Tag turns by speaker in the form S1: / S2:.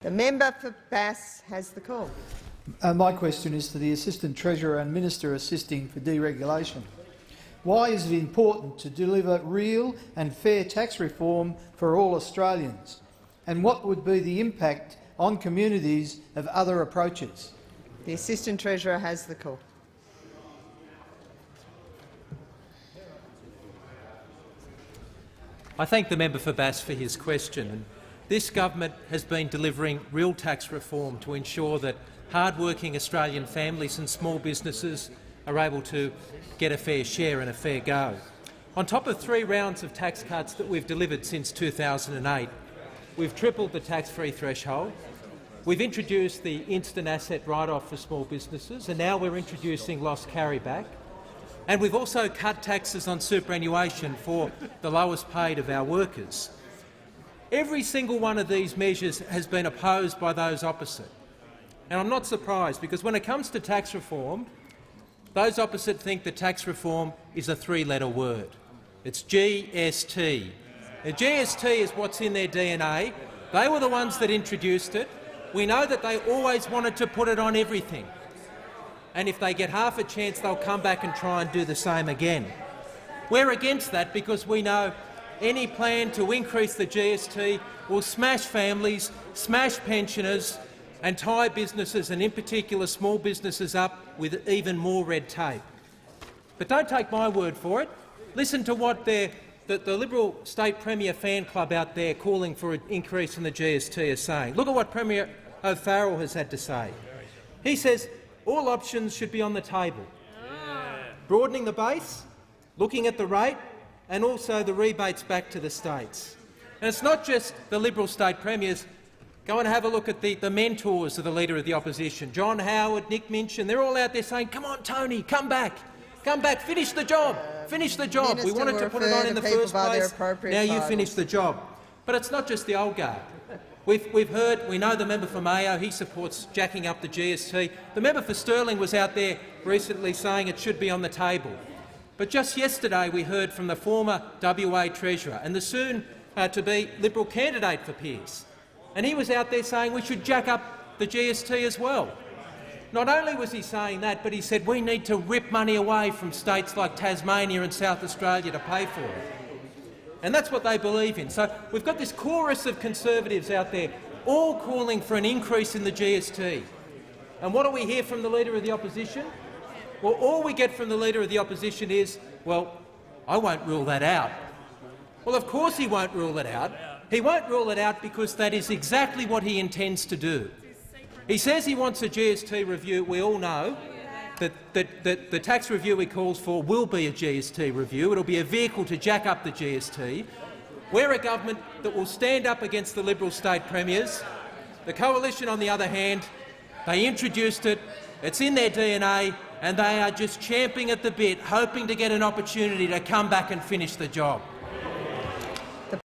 S1: The member for Bass has the call.
S2: My question is to the Assistant Treasurer and Minister assisting for deregulation. Why is it important to deliver real and fair tax reform for all Australians? And what would be the impact on communities of other approaches?
S1: The Assistant Treasurer has the call.
S3: I thank the member for Bass for his question. This government has been delivering real tax reform to ensure that hard-working Australian families and small businesses are able to get a fair share and a fair go. On top of 3 rounds of tax cuts that we've delivered since 2008, we've tripled the tax-free threshold, we've introduced the instant asset write-off for small businesses, and now we're introducing loss carryback. And we've also cut taxes on superannuation for the lowest paid of our workers. Every single one of these measures has been opposed by those opposite. And I'm not surprised, because when it comes to tax reform, those opposite think that tax reform is a 3-letter word. It's GST. The GST is what's in their DNA. They were the ones that introduced it. We know that they always wanted to put it on everything. And if they get half a chance, they'll come back and try and do the same again. We're against that because we know any plan to increase the GST will smash families, smash pensioners and tie businesses, and in particular small businesses, up with even more red tape. But don't take my word for it. Listen to what the Liberal State Premier fan club out there calling for an increase in the GST is saying. Look at what Premier O'Farrell has had to say. He says all options should be on the table. Broadening the base, looking at the rate, and also the rebates back to the states. And it's not just the Liberal state premiers. Go and have a look at the mentors of the Leader of the Opposition, John Howard, Nick Minchin. They're all out there saying, come on, Tony, come back, finish the job, finish the job. We wanted to put it on in the first place, now you finish the job. But it's not just the old guard. We've heard, we know the member for Mayo, he supports jacking up the GST. The member for Stirling was out there recently saying it should be on the table. But just yesterday we heard from the former WA Treasurer and the soon-to-be Liberal candidate for Pearce, and he was out there saying we should jack up the GST as well. Not only was he saying that, but he said we need to rip money away from states like Tasmania and South Australia to pay for it. And that's what they believe in. So we've got this chorus of Conservatives out there all calling for an increase in the GST. And what do we hear from the Leader of the Opposition? Well, all we get from the Leader of the Opposition is, well, I won't rule that out. Well, of course he won't rule it out. He won't rule it out because that is exactly what he intends to do. He says he wants a GST review. We all know that the tax review he calls for will be a GST review. It will be a vehicle to jack up the GST. We're a government that will stand up against the Liberal state premiers. The Coalition, on the other hand, they introduced it. It's in their DNA, and they are just champing at the bit, hoping to get an opportunity to come back and finish the job.